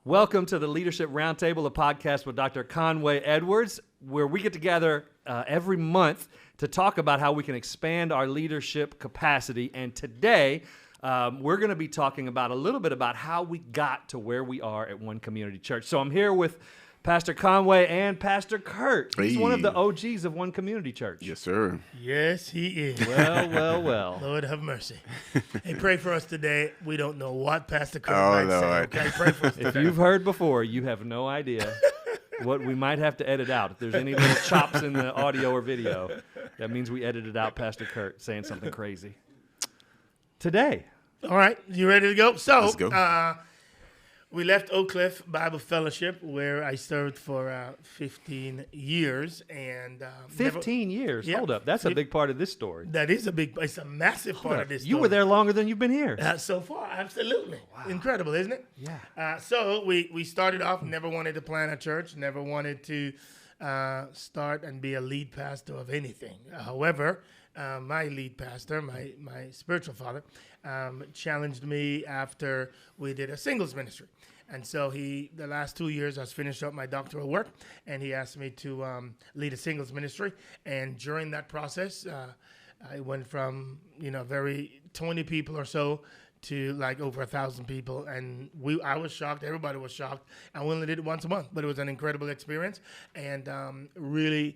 Welcome to the Leadership Roundtable, a podcast with Dr. Conway Edwards, where we get together every month to talk about how we can expand our leadership capacity. And today, we're going to be talking about a little bit about how we got to where we are at One Community Church. So I'm here with Pastor Conway and Pastor Kurt. He's one of the OGs of One Community Church. Yes, sir. Yes, he is. Well. Lord have mercy. Hey, pray for us today. We don't know what Pastor Kurt might say. Okay, pray for us today. If you've heard before, you have no idea what we might have to edit out. If there's any little chops in the audio or video, that means we edited out Pastor Kurt saying something crazy. Today. All right, you ready to go? So, Let's go. We left Oak Cliff Bible Fellowship, where I served for 15 years. And 15 years? Yeah. Hold up. That's a big part of this story. That is it's a massive part of this story. You were there longer than you've been here. So far, absolutely. Wow. Incredible, isn't it? Yeah. So we started off, never wanted to plant a church, never wanted to start and be a lead pastor of anything. However, my lead pastor, my spiritual father, challenged me after we did a singles ministry. And so the last 2 years, I was finished up my doctoral work, and he asked me to lead a singles ministry. And during that process, I went from, very 20 people or so to like over 1,000 people. And I was shocked. Everybody was shocked. I only did it once a month, but it was an incredible experience, and really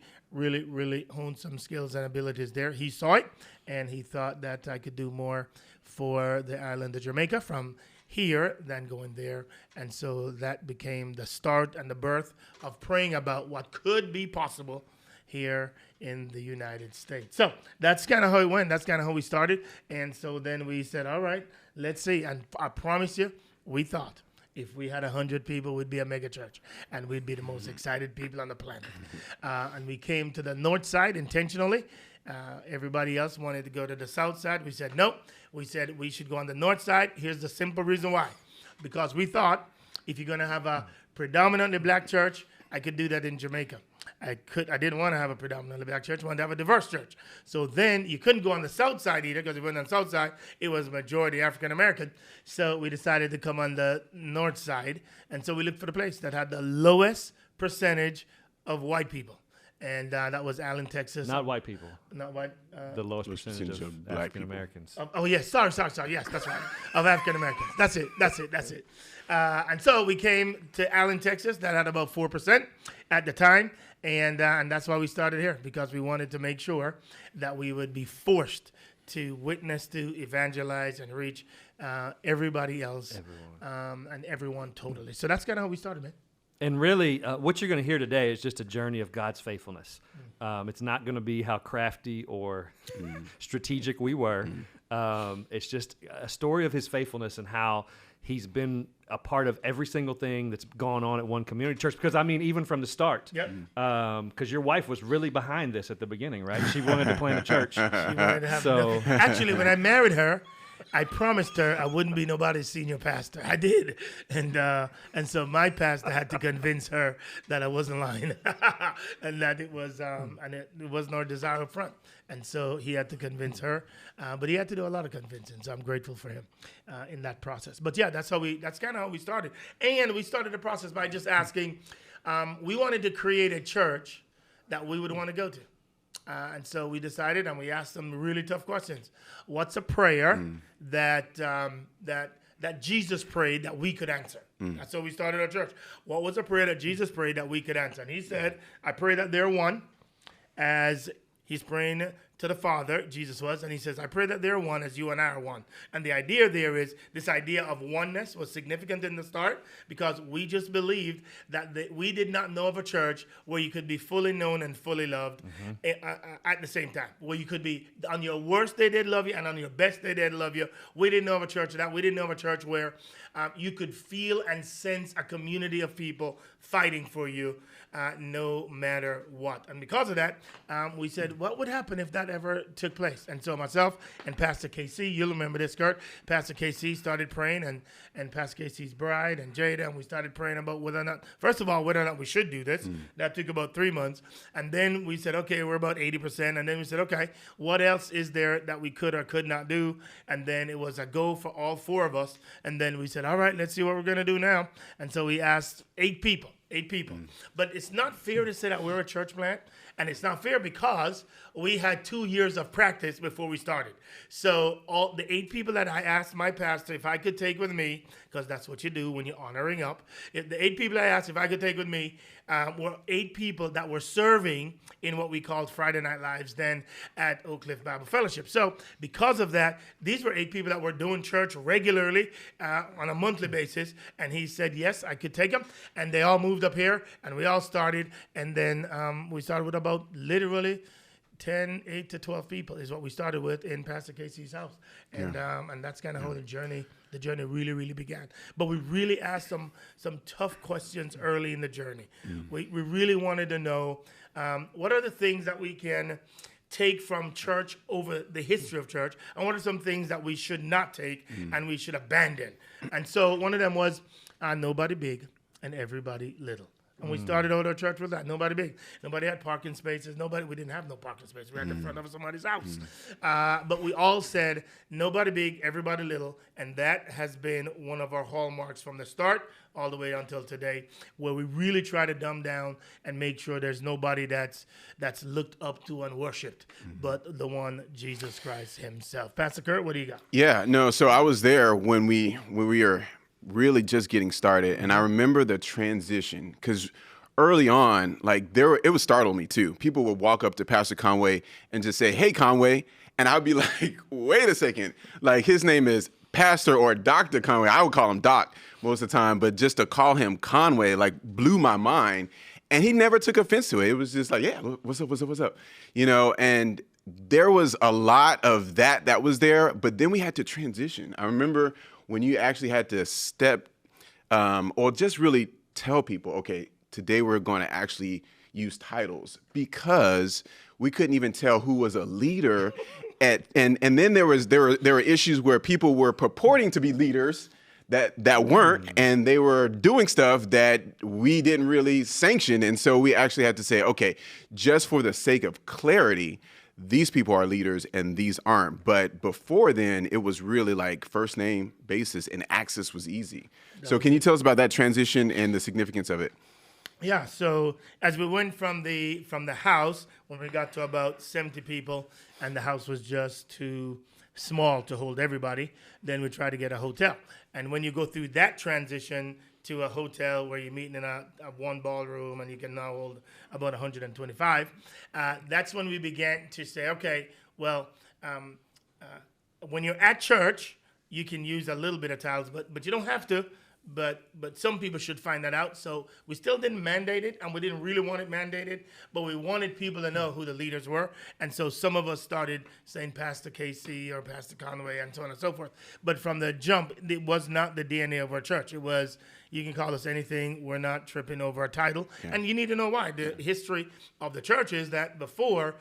honed some skills and abilities there. He saw it, and he thought that I could do more for the island of Jamaica from here than going there. And so that became the start and the birth of praying about what could be possible here in the United States. So that's kind of how it went. That's kind of how we started. And so then we said, all right, let's see. And I promise you, we thought if we had 100 people, we'd be a mega church, and we'd be the most excited people on the planet. And we came to the north side intentionally. Everybody else wanted to go to the south side. We said, nope. We said we should go on the north side. Here's the simple reason why. Because we thought if you're going to have a predominantly black church, I could do that in Jamaica. I didn't want to have a predominantly black church. I wanted to have a diverse church. So then you couldn't go on the south side either, because if we went on the south side, it was majority African American. So we decided to come on the north side. And so we looked for the place that had the lowest percentage of white people. And that was Allen, Texas. Not white people. Not white. The lowest percentage of African Americans. Yes. Sorry. Yes, that's right. Of African Americans. That's it. And so we came to Allen, Texas. That had about 4% at the time. And that's why we started here, because we wanted to make sure that we would be forced to witness, to evangelize, and reach everybody else. Everyone totally. So that's kind of how we started, man. And really, what you're going to hear today is just a journey of God's faithfulness. It's not going to be how crafty or strategic we were. It's just a story of his faithfulness and how he's been a part of every single thing that's gone on at One Community Church. Because, I mean, even from the start. Yep. Because your wife was really behind this at the beginning, right? She wanted to plant a church. She wanted to have nothing. Actually, when I married her, I promised her I wouldn't be nobody's senior pastor. I did. And so my pastor had to convince her that I wasn't lying and that it was it was no desire up front. And so he had to convince her. But he had to do a lot of convincing. So I'm grateful for him in that process. But yeah, that's kind of how we started. And we started the process by just asking, we wanted to create a church that we would want to go to. And so we decided, and we asked some really tough questions. What's a prayer that Jesus prayed that we could answer? That's how we started our church. What was a prayer that Jesus prayed that we could answer? And he said, I pray that they're one, as he's praying to the Father, Jesus was, and he says, I pray that they're one as you and I are one. And the idea there is, this idea of oneness was significant in the start, because we just believed that we did not know of a church where you could be fully known and fully loved at the same time. Where you could be, on your worst day they'd love you, and on your best day they'd love you. We didn't know of a church that. We didn't know of a church where you could feel and sense a community of people fighting for you no matter what. And because of that, we said, what would happen if that that ever took place. And so myself and Pastor KC, you'll remember this, Kurt. Pastor KC started praying, and Pastor KC's bride and Jada, and we started praying about whether or not we should do this. That took about 3 months. And then we said, okay, we're about 80%. And then we said, okay, what else is there that we could or could not do? And then it was a go for all 4 of us. And then we said, all right, let's see what we're going to do now. And so we asked 8 people. But it's not fair to say that we're a church plant. And it's not fair because we had 2 years of practice before we started. So all the 8 people that I asked my pastor if I could take with me, because that's what you do when you're honoring up. If the 8 people I asked if I could take with me were 8 people that were serving in what we called Friday Night Lives then at Oak Cliff Bible Fellowship. So because of that, these were 8 people that were doing church regularly on a monthly basis. And he said, yes, I could take them. And they all moved up here and we all started. And then we started with about literally 8 to 12 people is what we started with in Pastor Casey's house. And that's kind of how the journey really, really began. But we really asked some tough questions early in the journey. We really wanted to know what are the things that we can take from church over the history of church, and what are some things that we should not take and we should abandon. And so one of them was nobody big and everybody little. And we started out our church with that. Nobody big. Nobody had parking spaces. We didn't have no parking spaces. We had the front of somebody's house. But we all said, nobody big, everybody little. And that has been one of our hallmarks from the start all the way until today, where we really try to dumb down and make sure there's nobody that's looked up to and worshipped, but the one, Jesus Christ himself. Pastor Kurt, what do you got? Yeah, no, so I was there when we were really just getting started, and I remember the transition, because early on, it would startle me too. People would walk up to Pastor Conway and just say, "Hey, Conway," and I'd be like, "Wait a second, his name is Pastor or Dr. Conway." I would call him Doc most of the time, but just to call him Conway blew my mind, and he never took offense to it. It was just like, "Yeah, what's up?" And there was a lot of that was there, but then we had to transition. I remember when you actually had to step or just really tell people, okay, today we're going to actually use titles, because we couldn't even tell who was a leader. And then there were issues where people were purporting to be leaders that weren't, and they were doing stuff that we didn't really sanction. And so we actually had to say, okay, just for the sake of clarity, these people are leaders and these aren't. But before then, it was really first name basis, and access was easy. So can you tell us about that transition and the significance of it? Yeah, so as we went from the house, when we got to about 70 people, and the house was just too small to hold everybody, then we tried to get a hotel. And when you go through that transition to a hotel where you're meeting in a one ballroom and you can now hold about 125, that's when we began to say, okay, well, when you're at church, you can use a little bit of titles, but you don't have to. But some people should find that out. So we still didn't mandate it, and we didn't really want it mandated, but we wanted people to know who the leaders were. And so some of us started saying Pastor KC or Pastor Conway and so on and so forth. But from the jump, it was not the DNA of our church. It was, you can call us anything. We're not tripping over a title. Yeah. And you need to know why. The history of the church is that before,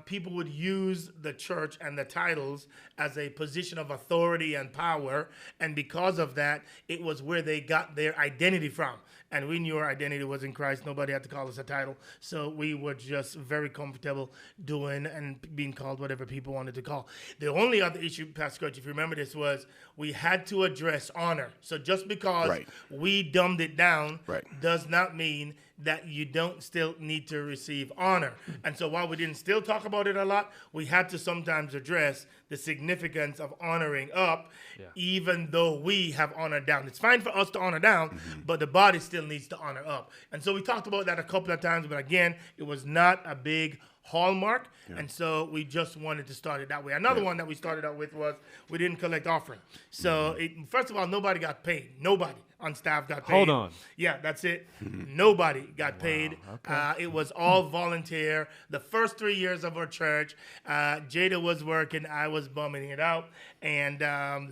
people would use the church and the titles as a position of authority and power, and because of that, it was where they got their identity from. And we knew our identity was in Christ. Nobody had to call us a title, so we were just very comfortable doing and being called whatever people wanted to call. The only other issue, Pastor Coach, if you remember this, was we had to address honor. So just because we dumbed it down does not mean that you don't still need to receive honor. And so while we didn't still talk about it a lot, we had to sometimes address the significance of honoring up, even though we have honored down. It's fine for us to honor down, but the body still needs to honor up. And so we talked about that a couple of times, but again, it was not a big hallmark, and so we just wanted to start it that way. Another one that we started out with was we didn't collect offering. So first of all, nobody got paid. Nobody on staff got paid. Hold on. Yeah, that's it. Nobody got paid. Okay. It was all volunteer. The first 3 years of our church, Jada was working, I was bumming it out, and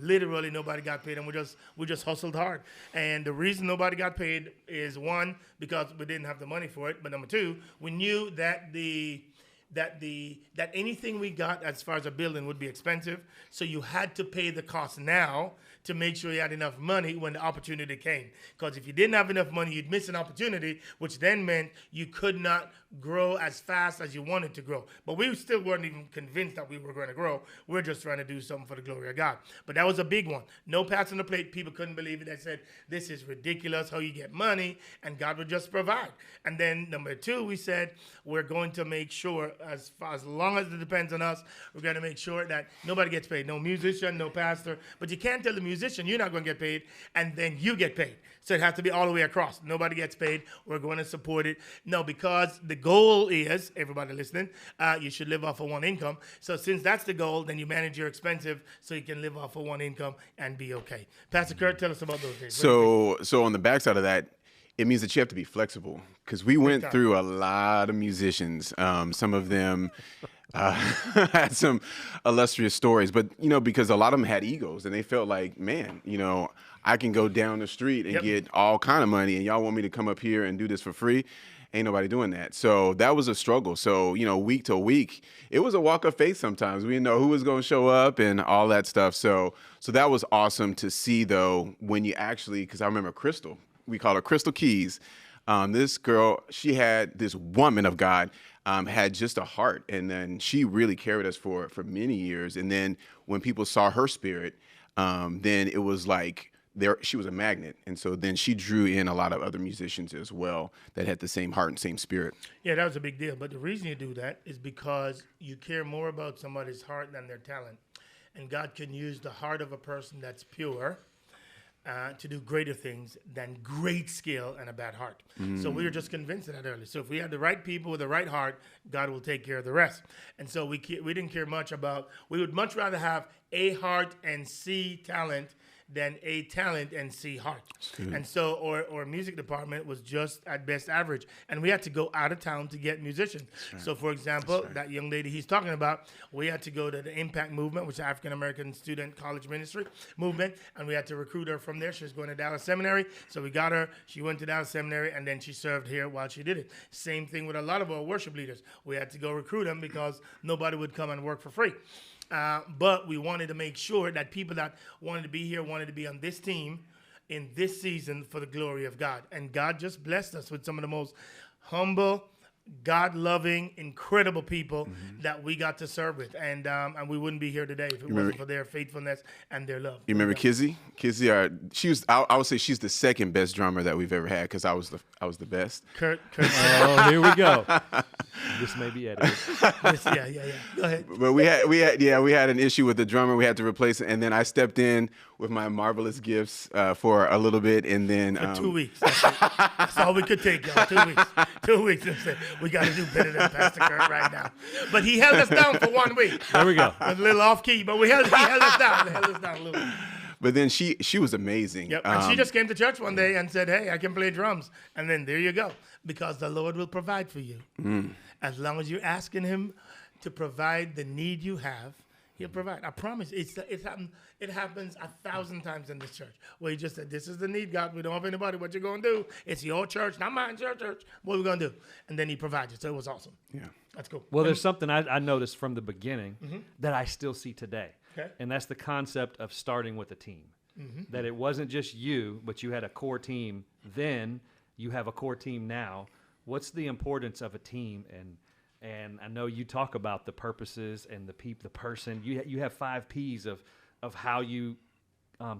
literally nobody got paid, and we just hustled hard. And the reason nobody got paid is, one, because we didn't have the money for it, but number two, we knew that the that anything we got as far as a building would be expensive. So you had to pay the cost now to make sure you had enough money when the opportunity came. Because if you didn't have enough money, you'd miss an opportunity, which then meant you could not grow as fast as you wanted to grow. But we still weren't even convinced that we were going to grow. We're just trying to do something for the glory of God. But that was a big one. No pats on the plate. People couldn't believe it. They said, this is ridiculous how you get money, and God would just provide. And then number 2, we said, we're going to make sure, as long as it depends on us, we're going to make sure that nobody gets paid. No musician, no pastor. But you can't tell the musician you're not going to get paid, and then you get paid. So it has to be all the way across. Nobody gets paid. We're going to support it. No, because the goal is, everybody listening, you should live off of one income. So since that's the goal, then you manage your expensive so you can live off of one income and be okay. Pastor Kurt, tell us about those things. So on the backside of that, it means that you have to be flexible, because we went through a lot of musicians. Some of them had some illustrious stories, but, because a lot of them had egos and they felt like, man, I can go down the street and get all kind of money, and y'all want me to come up here and do this for free. Ain't nobody doing that. So that was a struggle. So, week to week, it was a walk of faith sometimes. We didn't know who was going to show up and all that stuff. So that was awesome to see, though, when you actually, because I remember Crystal, we call her Crystal Keys. This girl, this woman of God, had just a heart. And then she really carried us for many years. And then when people saw her spirit, then it was like, she was a magnet, and so then she drew in a lot of other musicians as well that had the same heart and same spirit. Yeah, that was a big deal. But the reason you do that is because you care more about somebody's heart than their talent, and God can use the heart of a person that's pure to do greater things than great skill and a bad heart. So we were just convinced of that early. So if we had the right people with the right heart, God will take care of the rest. And so we didn't care much about. We would much rather have A heart and C talent than A talent and C heart. And so our music department was just at best average. And we had to go out of town to get musicians. So for example, that young lady he's talking about, we had to go to the Impact Movement, which is the African American Student College Ministry movement, and we had to recruit her from there. She was going to Dallas Seminary. So we got her, she went to Dallas Seminary, and then she served here while she did it. Same thing with a lot of our worship leaders. We had to go recruit them because nobody would come and work for free. But we wanted to make sure that people that wanted to be here wanted to be on this team in this season for the glory of God. And God just blessed us with some of the most humble, God-loving, incredible people that we got to serve with. And we wouldn't be here today if it wasn't for their faithfulness and their love. You remember Kizzy? Kizzy, I would say she's the second best drummer that we've ever had, because I was the best. Kurt. Oh, here we go. This may be edited. Yeah. Go ahead. But we had an issue with the drummer. We had to replace it, and then I stepped in with my marvelous gifts for a little bit, and then for 2 weeks. That's all we could take, y'all. 2 weeks. 2 weeks. And said, we got to do better than Pastor Kurt right now. But he held us down for 1 week. There we go. It was a little off key, but he held us down. He held us down a little bit. But then she was amazing. Yep. And she just came to church one day and said, hey, I can play drums. And then there you go. Because the Lord will provide for you. As long as you're asking him to provide the need you have, he'll provide. I promise. It happens 1,000 times in this church where he just said, this is the need, God. We don't have anybody. What you going to do? It's your church, not mine, it's your church. What are we going to do? And then he provided. So it was awesome. Yeah. That's cool. Well, there's something I noticed from the beginning that I still see today. Okay. And that's the concept of starting with a team. That it wasn't just you, but you had a core team then. You have a core team now. What's the importance of a team? And I know you talk about the purposes and the person. You have 5 Ps of how you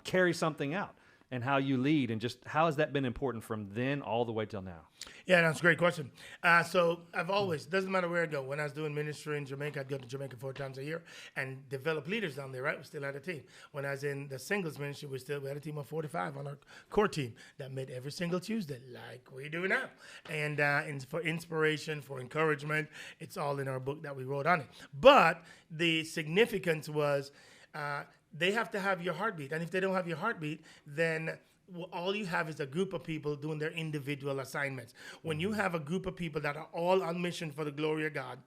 carry something out and how you lead, and just how has that been important from then all the way till now? Yeah, that's a great question. So I've always, doesn't matter where I go. When I was doing ministry in Jamaica, I'd go to Jamaica 4 times a year and develop leaders down there, right? We still had a team. When I was in the singles ministry, we had a team of 45 on our core team that met every single Tuesday, like we do now. And for inspiration, for encouragement, it's all in our book that we wrote on it. But the significance was they have to have your heartbeat. And if they don't have your heartbeat, then all you have is a group of people doing their individual assignments. When you have a group of people that are all on mission for the glory of God,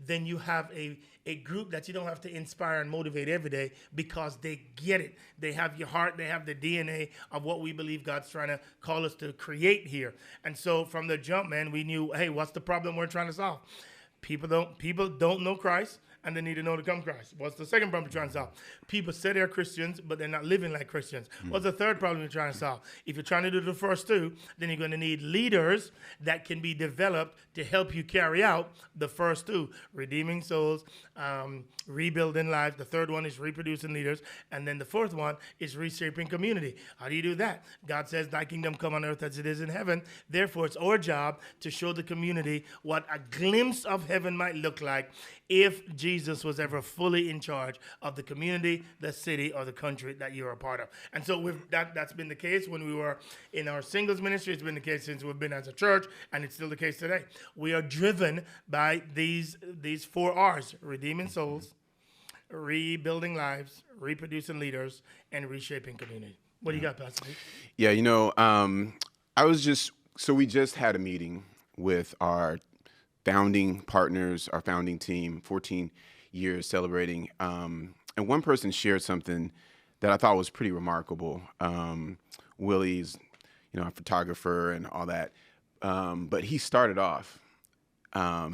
then you have a group that you don't have to inspire and motivate every day because they get it. They have your heart. They have the DNA of what we believe God's trying to call us to create here. And so from the jump, man, we knew, hey, what's the problem we're trying to solve? People don't know Christ, and they need to know to come Christ. What's the second problem you're trying to solve? People say they're Christians, but they're not living like Christians. What's the third problem you're trying to solve? If you're trying to do the first two, then you're going to need leaders that can be developed to help you carry out the first two: redeeming souls, rebuilding lives. The third one is reproducing leaders, and then the fourth one is reshaping community. How do you do that? God says, "Thy kingdom come on earth as it is in heaven." Therefore, it's our job to show the community what a glimpse of heaven might look like if Jesus was ever fully in charge of the community, the city, or the country that you're a part of. And so that's been the case when we were in our singles ministry. It's been the case since we've been as a church, and it's still the case today. We are driven by these 4 R's: redeeming souls, rebuilding lives, reproducing leaders, and reshaping community. What do you got, Pastor Pete? Yeah, we just had a meeting with our founding partners, our founding team, 14 years celebrating. And one person shared something that I thought was pretty remarkable. Willie's, a photographer and all that. But he started off,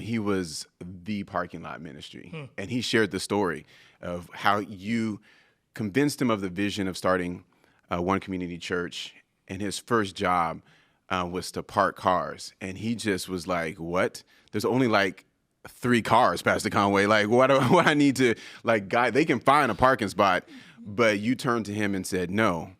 he was the parking lot ministry. And he shared the story of how you convinced him of the vision of starting One Community Church. And his first job was to park cars. And he just was like, what? There's only like 3 cars, Pastor Conway. Like, what I need to, like, guy, they can find a parking spot. But you turned to him and said, no,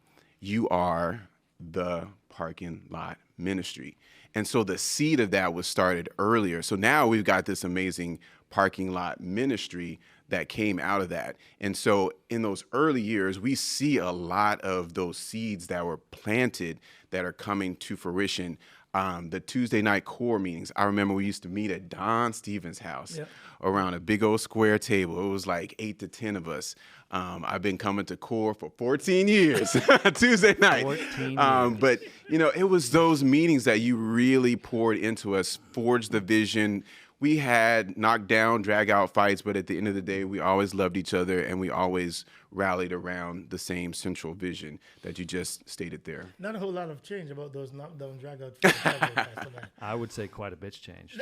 you are the parking lot ministry. And so the seed of that was started earlier. So now we've got this amazing parking lot ministry that came out of that. And so in those early years, we see a lot of those seeds that were planted that are coming to fruition. The Tuesday night core meetings. I remember we used to meet at Don Stevens' house around a big old square table. It was like 8 to 10 of us. I've been coming to core for 14 years, Tuesday night. 14 years. But, it was those meetings that you really poured into us, forged the vision. We had knockdown, drag out fights, but at the end of the day, we always loved each other and we always rallied around the same central vision that you just stated there. Not a whole lot of change about those knockdown, drag out fights. I would say quite a bit's changed.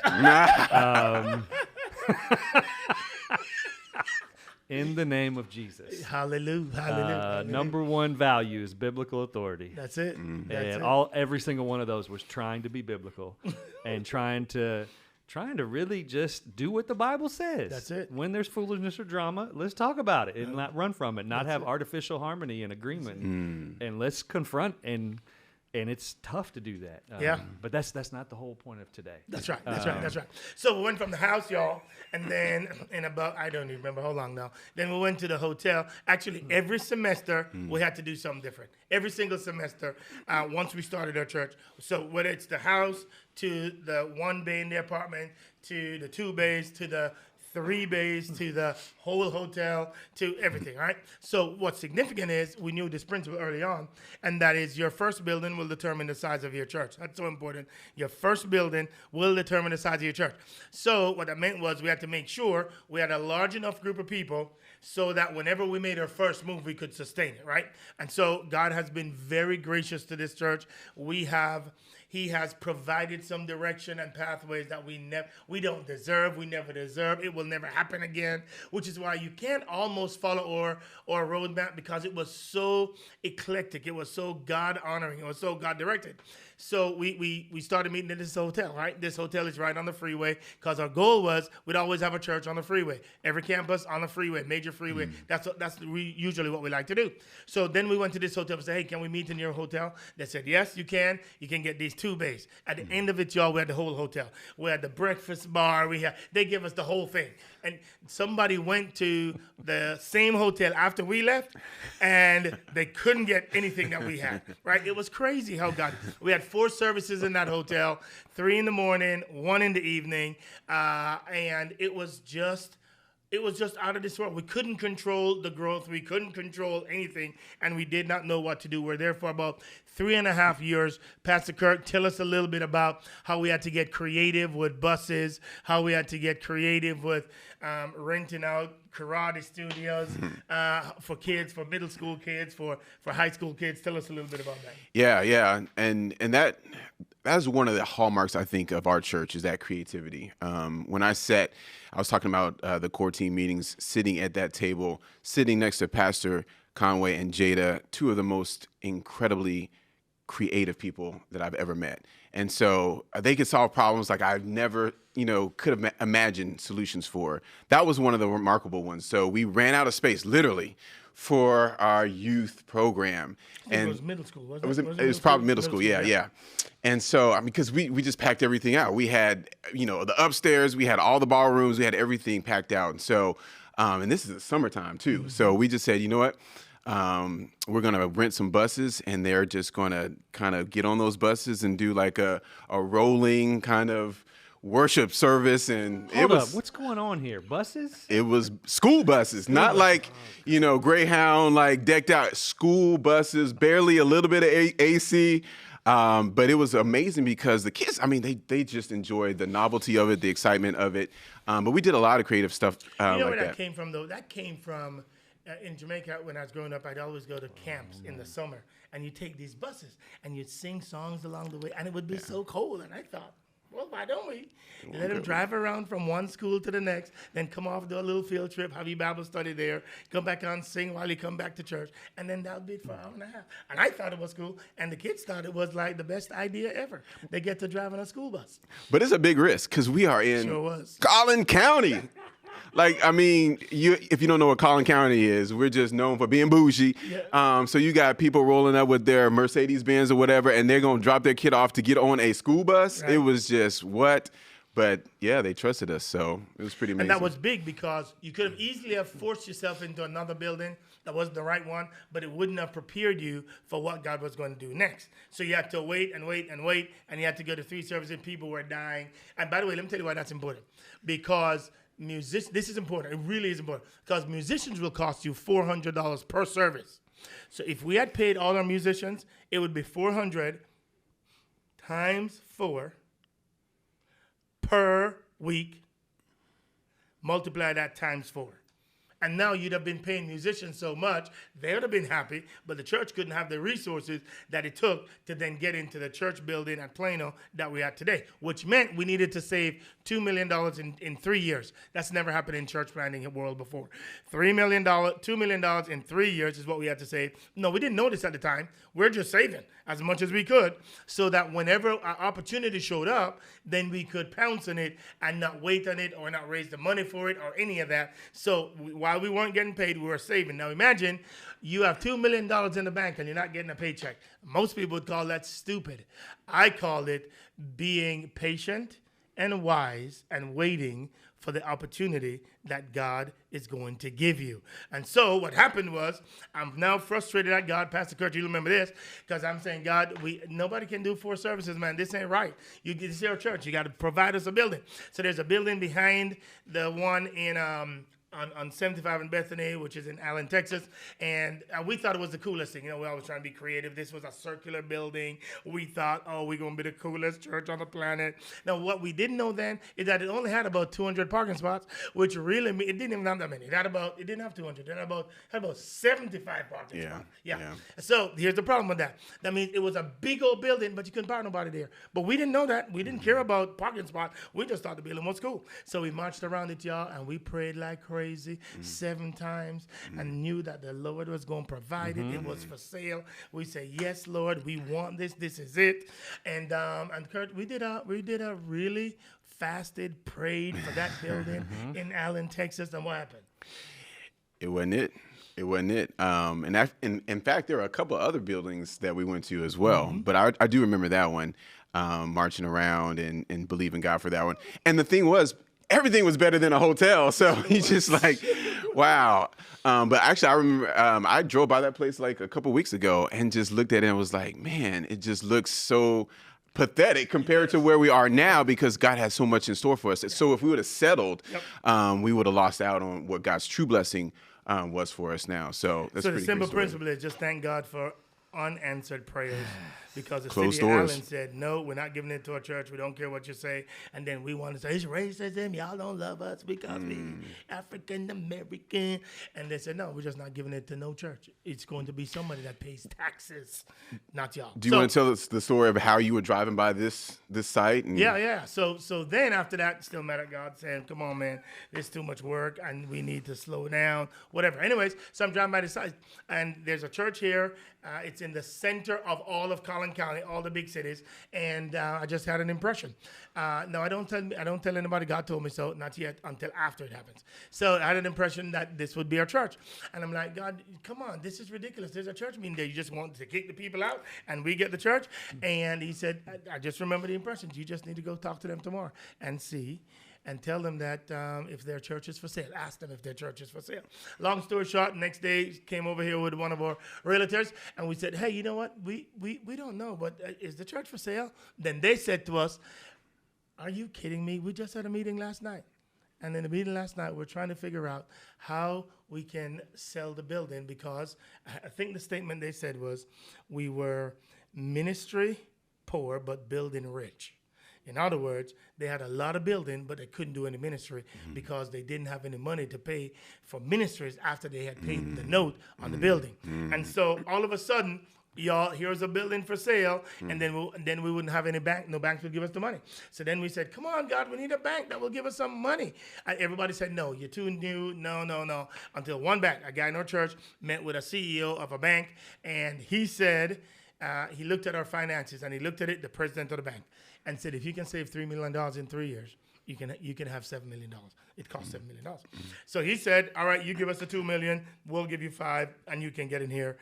In the name of Jesus. Hallelujah. Number one value is biblical authority. That's it. And every single one of those was trying to be biblical and trying to really just do what the Bible says. That's it. When there's foolishness or drama, let's talk about it and not run from it, not have artificial harmony and agreement. And let's confront and it's tough to do that. But that's not the whole point of today. That's right. So we went from the house, y'all, and then in about, I don't even remember how long now, then we went to the hotel. Actually, every semester, we had to do something different. Every single semester, once we started our church. So whether it's the house, to the 1 bay in the apartment, to the 2 bays, to the 3 bays, to the whole hotel, to everything, right? So what's significant is we knew this principle early on, and that is your first building will determine the size of your church. That's so important. Your first building will determine the size of your church. So what that meant was we had to make sure we had a large enough group of people so that whenever we made our first move, we could sustain it, right? And so God has been very gracious to this church. He has provided some direction and pathways that we don't deserve. We never deserve. It will never happen again, which is why you can't almost follow our roadmap because it was so eclectic. It was so God-honoring. It was so God-directed. So we started meeting at this hotel, right? This hotel is right on the freeway because our goal was we'd always have a church on the freeway. Every campus on the freeway, major freeway. That's usually what we like to do. So then we went to this hotel and said, hey, can we meet in your hotel? They said, yes, you can. You can get these 2 bays. At the end of it, y'all, we had the whole hotel. We had the breakfast bar. They give us the whole thing. And somebody went to the same hotel after we left, and they couldn't get anything that we had, right? It was crazy how God. We had 4 services in that hotel, 3 in the morning, 1 in the evening, and it was just out of this world. We couldn't control the growth. We couldn't control anything, and we did not know what to do. We're there for about 3.5 years. Pastor Kirk, tell us a little bit about how we had to get creative with buses, how we had to get creative with renting out karate studios for kids, for middle school kids, for high school kids. Tell us a little bit about that. Yeah, and that's one of the hallmarks, I think, of our church is that creativity. When I was talking about the core team meetings, sitting at that table, sitting next to Pastor Conway and Jada, two of the most incredibly creative people that I've ever met. And so they could solve problems like I've never, could have imagined solutions for. That was one of the remarkable ones. So we ran out of space, literally, for our youth program. And it was middle school, wasn't it? It was probably middle school, yeah. And so, because we just packed everything out. We had, the upstairs, we had all the ballrooms, we had everything packed out. And so, and this is the summertime too. Mm-hmm. So we just said, you know what? We're going to rent some buses, and they're just going to kind of get on those buses and do like a rolling kind of worship service. And Hold up. What's going on here? Buses? It was school buses, not like, Greyhound, like decked out school buses, barely a little bit of AC. But it was amazing because the kids, they just enjoyed the novelty of it, the excitement of it. But we did a lot of creative stuff where that came from, though? That came from in Jamaica. When I was growing up, I'd always go to camps in the summer, and you take these buses, and you'd sing songs along the way, and it would be so cold. And I thought, well, why don't we? Let them drive around from one school to the next, then come off, do a little field trip, have your Bible study there, come back on, sing while you come back to church, and then that would be it for an hour and a half. And I thought it was cool, and the kids thought it was like the best idea ever. They get to drive on a school bus. But it's a big risk because we are in Collin County. If you don't know what Collin County is, we're just known for being bougie. Yeah. So you got people rolling up with their Mercedes-Benz or whatever, and they're going to drop their kid off to get on a school bus. Right. It was just what? But, yeah, they trusted us, so it was pretty amazing. And that was big because you could have easily have forced yourself into another building that wasn't the right one, but it wouldn't have prepared you for what God was going to do next. So you had to wait, and you had to go to 3 services, and people were dying. And by the way, let me tell you why that's important. Because this is important. It really is important because musicians will cost you $400 per service. So if we had paid all our musicians, it would be $400 times 4 per week. Multiply that times 4. And now you'd have been paying musicians so much, they would have been happy, but the church couldn't have the resources that it took to then get into the church building at Plano that we have today, which meant we needed to save $2 million in 3 years. That's never happened in church planting world before. $2 million in 3 years is what we had to save. No, we didn't know this at the time. We're just saving as much as we could so that whenever our opportunity showed up, then we could pounce on it and not wait on it or not raise the money for it or any of that. So while we weren't getting paid, we were saving. Now imagine you have $2 million in the bank and you're not getting a paycheck. Most people would call that stupid. I call it being patient and wise and waiting for the opportunity that God is going to give you. And so what happened was, I'm now frustrated at God. Pastor Kurt, you remember this, because I'm saying, God, nobody can do 4 services, man. This ain't right. This is your church. You got to provide us a building. So there's a building behind the one in on 75 in Bethany, which is in Allen, Texas. And we thought it was the coolest thing. We always trying to be creative. This was a circular building. We thought, we're going to be the coolest church on the planet. Now, what we didn't know then is that it only had about 200 parking spots, which really, it didn't even have that many. It didn't have 200. It had about 75 parking spots. Yeah. So here's the problem with that. That means it was a big old building, but you couldn't park nobody there. But we didn't know that. We didn't care about parking spots. We just thought the building was cool. So we marched around it, y'all, and we prayed like crazy. 7 times and knew that the Lord was going to provide it. It was for sale. We say, yes, Lord, we want this. This is it. And Kurt, we did a really fasted, prayed for that building in Allen, Texas. And what happened? It wasn't it. It wasn't it. And in fact, there are a couple of other buildings that we went to as well. But I do remember that one, marching around and believing God for that one. And the thing was, everything was better than a hotel. So he's just like, wow. But actually, I remember I drove by that place like a couple weeks ago and just looked at it and was like, man, it just looks so pathetic compared to where we are now because God has so much in store for us. So if we would have settled, we would have lost out on what God's true blessing was for us now. So that's the simple principle is just thank God for unanswered prayers because the Closed city doors. of Allen said, no, we're not giving it to our church. We don't care what you say. And then we want to say, it's racism. Y'all don't love us because we African American. And they said, no, we're just not giving it to no church. It's going to be somebody that pays taxes, not y'all. Do you want to tell us the story of how you were driving by this site? And Yeah. So then after that, still mad at God, saying, come on, man, there's too much work and we need to slow down, whatever. Anyways, so I'm driving by the site, and there's a church here. It's in the center of all of Collin County, all the big cities, and I just had an impression. No, I don't tell anybody God told me so, not yet, until after it happens. So I had an impression that this would be our church. And I'm like, God, come on, this is ridiculous. There's a church meeting there. You just want to kick the people out and we get the church? And he said, I just remember the impressions. You just need to go talk to them tomorrow and see. And tell them that if their church is for sale. Ask them if their church is for sale. Long story short, next day came over here with one of our realtors, and we said, hey, you know what? We don't know, but is the church for sale? Then they said to us, are you kidding me? We just had a meeting last night. And in the meeting last night, we're trying to figure out how we can sell the building, because I think the statement they said was, we were ministry poor, but building rich. In other words, they had a lot of building, but they couldn't do any ministry because they didn't have any money to pay for ministries after they had paid the note on the building. And so all of a sudden, y'all, here's a building for sale, and then we wouldn't have any bank. No banks would give us the money. So then we said, come on, God, we need a bank that will give us some money. And everybody said, no, you're too new. No. Until one bank, a guy in our church, met with a CEO of a bank, and he said, he looked at our finances, and he looked at it, the president of the bank, and said, if you can save $3 million in 3 years, you can have $7 million. It costs $7 million. So he said, all right, you give us the $2 million, we'll give you $5 million, and you can get in here.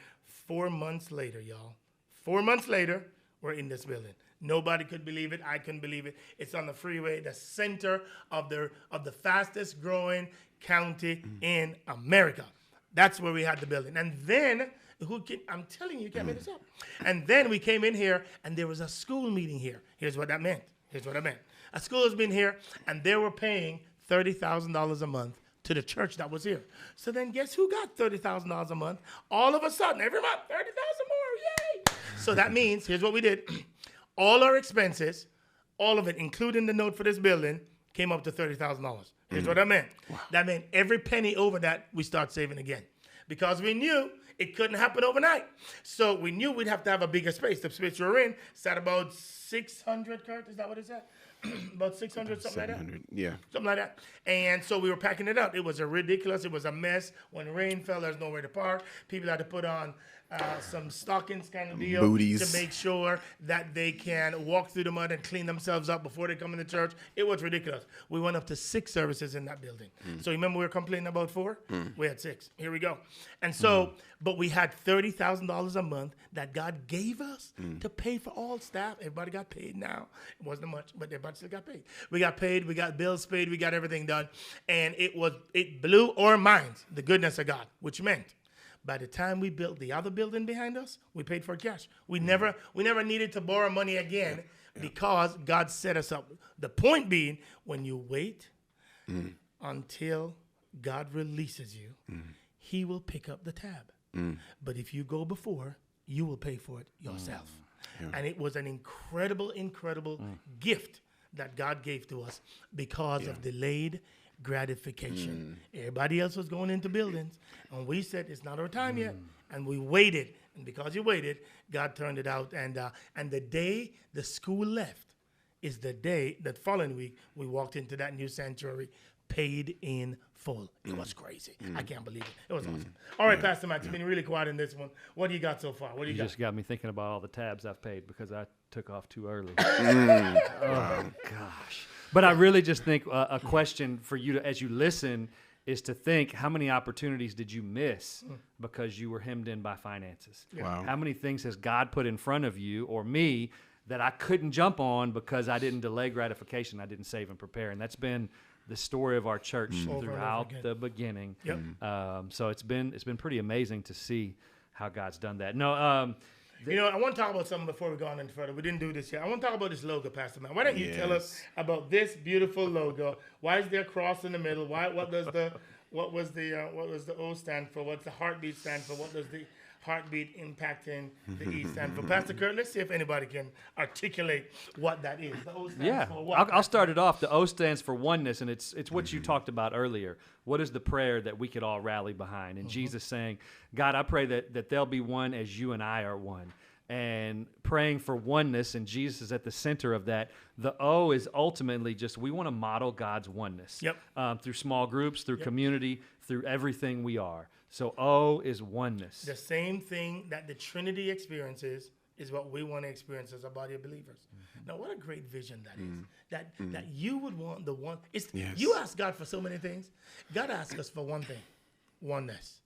4 months later, y'all. 4 months later, we're in this building. Nobody could believe it. I couldn't believe it. It's on the freeway, the center of the fastest growing county in America. That's where we had the building. And then, I'm telling you, you can't make this up. And then we came in here, and there was a school meeting here. Here's what that meant. A school has been here, and they were paying $30,000 a month to the church that was here. So then guess who got $30,000 a month? All of a sudden, every month, $30,000 more, yay! So that means, here's what we did. All our expenses, all of it, including the note for this building, came up to $30,000. Here's what that meant. Wow. That meant every penny over that, we start saving again. Because we knew it couldn't happen overnight. So we knew we'd have to have a bigger space. The space we were in sat about 600, Kurt, is that what it said? About 600, something like that? Yeah. Something like that. And so we were packing it up. It was ridiculous. It was a mess. When rain fell, there's nowhere to park. People had to put on some stockings kind of deal. Booties. To make sure that they can walk through the mud and clean themselves up before they come into church. It was ridiculous. We went up to 6 services in that building. So remember we were complaining about 4? We had 6. Here we go. And so, but we had $30,000 a month that God gave us to pay for all staff. Everybody got paid now. It wasn't much, but everybody still got paid. We got paid. We got bills paid. We got everything done. And it blew our minds, the goodness of God, which meant by the time we built the other building behind us, we paid for it cash. We never needed to borrow money again because God set us up. The point being, when you wait until God releases you, He will pick up the tab. But if you go before, you will pay for it yourself. And it was an incredible gift that God gave to us because of delayed gratification. Everybody else was going into buildings, and we said it's not our time yet, and we waited. And because you waited, God turned it out. And the day the school left is the day that following week we walked into that new sanctuary, paid in full. It was crazy. I can't believe it. It was awesome. All right, Pastor Max, you've been really quiet in this one. What do you got so far? What do you got? Just got me thinking about all the tabs I've paid because I took off too early. Oh, gosh. But I really just think a question for you as you listen is to think, how many opportunities did you miss because you were hemmed in by finances? Wow. How many things has God put in front of you or me that I couldn't jump on because I didn't delay gratification, I didn't save and prepare? And that's been the story of our church throughout the beginning. So it's been pretty amazing to see how God's done that. No, I want to talk about something before we go on any further. We didn't do this yet. I want to talk about this logo, Pastor Matt. Why don't you tell us about this beautiful logo? Why is there a cross in the middle? What was the O stand for? What's the heartbeat stand for? What does the heartbeat impacting the E stand for. Pastor Kurt, let's see if anybody can articulate what that is. The O stands for what? I'll start it off. The O stands for oneness, and it's what you talked about earlier. What is the prayer that we could all rally behind? And Jesus saying, God, I pray that they'll be one as you and I are one. And praying for oneness, and Jesus is at the center of that. The O is ultimately just we want to model God's oneness. Yep. Through small groups, through community, through everything we are. So O is oneness. The same thing that the Trinity experiences is what we want to experience as a body of believers. Now, what a great vision that is. That you would want the one. You ask God for so many things. God asks us for one thing, oneness.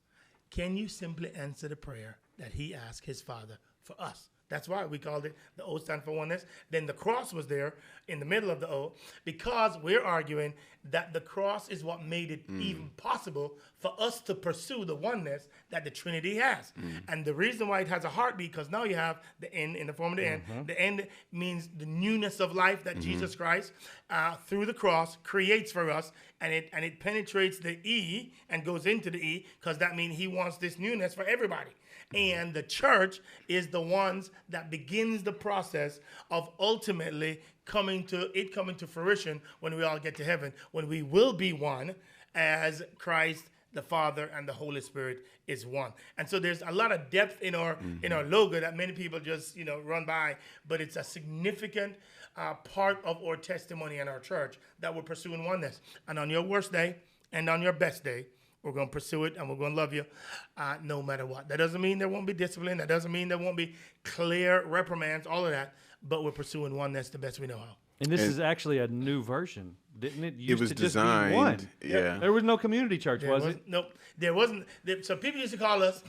Can you simply answer the prayer that he asked his Father for us? That's why we called it the O stand for oneness. Then the cross was there in the middle of the O because we're arguing that the cross is what made it even possible for us to pursue the oneness that the Trinity has. And the reason why it has a heartbeat, because now you have the N in the form of the N. The N means the newness of life that Jesus Christ through the cross creates for us, and it penetrates the E and goes into the E because that means he wants this newness for everybody. And the church is the ones that begins the process of ultimately coming to fruition when we all get to heaven, when we will be one as Christ, the Father, and the Holy Spirit is one. And so there's a lot of depth in our logo that many people just run by, but it's a significant part of our testimony in our church that we're pursuing oneness. And on your worst day and on your best day, we're going to pursue it, and we're going to love you no matter what. That doesn't mean there won't be discipline. That doesn't mean there won't be clear reprimands, all of that. But we're pursuing oneness the best we know how. And this is actually a new version, didn't it? It was designed. Just be one. Yeah. There was no community church, was it? Nope. There wasn't. So people used to call us.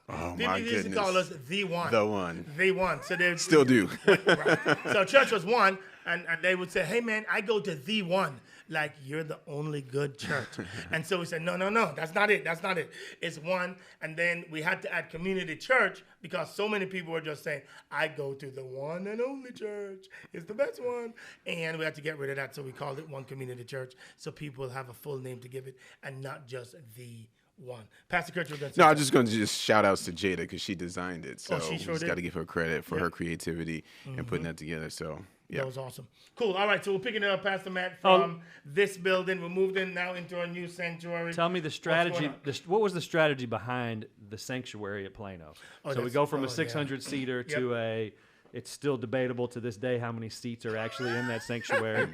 Oh, people my used goodness. to call us the one. The one. The one. So they Still do. Right. So church was one, and they would say, hey, man, I go to the one. Like, you're the only good church. And so we said, no, that's not it. That's not it. It's one. And then we had to add community church because so many people were just saying, I go to the one and only church. It's the best one. And we had to get rid of that. So we called it One Community Church so people have a full name to give it and not just the one. Pastor Kurt, you're going to say No, I'm just going to just shout outs to Jada because she designed it. So she sure just did. got to give her credit for her creativity and putting that together. So, yeah. That was awesome. Cool. All right, so we're picking it up, Pastor Matt, from this building. We're moved in now into our new sanctuary. Tell me the strategy. What was the strategy behind the sanctuary at Plano? So we go from a 600-seater to it's still debatable to this day how many seats are actually in that sanctuary.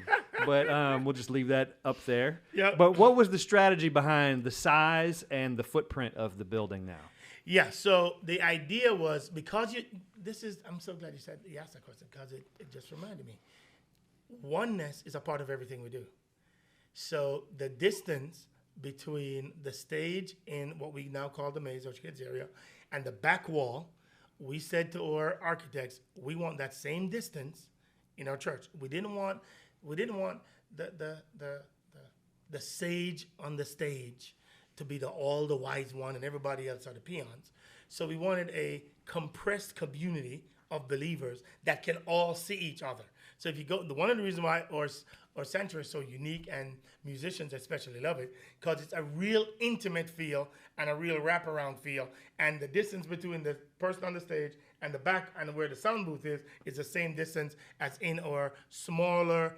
But we'll just leave that up there. Yep. But what was the strategy behind the size and the footprint of the building now? Yeah, so the idea was because I'm so glad you asked that question because it just reminded me. Oneness is a part of everything we do. So the distance between the stage in what we now call the maze or kids area and the back wall, we said to our architects, we want that same distance in our church. We didn't want the sage on the stage to be all the wise one and everybody else are the peons. So we wanted a compressed community of believers that can all see each other. So if you go, one of the reasons why our sanctuary is so unique and musicians especially love it, because it's a real intimate feel and a real wraparound feel. And the distance between the person on the stage and the back and where the sound booth is the same distance as in our smaller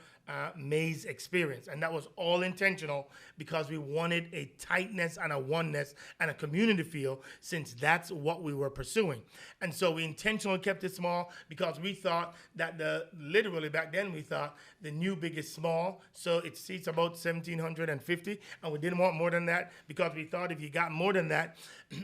maze experience. And that was all intentional because we wanted a tightness and a oneness and a community feel since that's what we were pursuing. And so we intentionally kept it small because we thought that literally back then we thought the new big is small, so it seats about 1,750, and we didn't want more than that because we thought if you got more than that,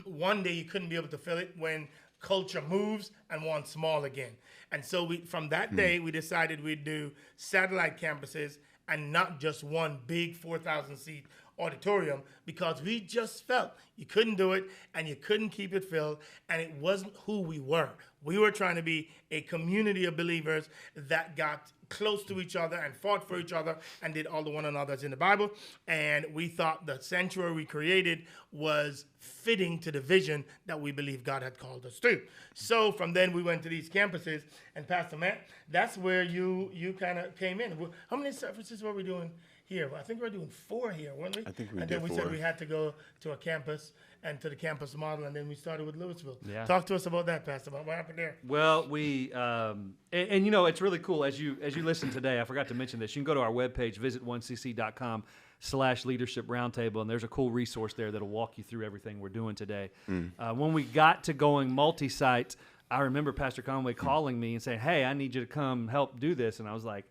one day you couldn't be able to fill it when culture moves and wants small again. And so from that day, we decided we'd do satellite campuses and not just one big 4,000 seat auditorium because we just felt you couldn't do it and you couldn't keep it filled and it wasn't who we were. We were trying to be a community of believers that got close to each other and fought for each other and did all the one another's in the Bible. And we thought the sanctuary we created was fitting to the vision that we believe God had called us to. So from then we went to these campuses, and Pastor Matt, that's where you kind of came in. How many services were we doing here? I think we were doing 4 here, weren't we? I think we and did then we 4. said we had to go to a campus and to the campus model, and then we started with Louisville. Yeah. Talk to us about that, Pastor. What happened there? Well, we and you know, it's really cool as you listen today. I forgot to mention this. You can go to our webpage, visit 1cc.com/leadership roundtable, and there's a cool resource there that'll walk you through everything we're doing today. When we got to going multi-site, I remember Pastor Conway calling me and saying, "Hey, I need you to come help do this," and I was like,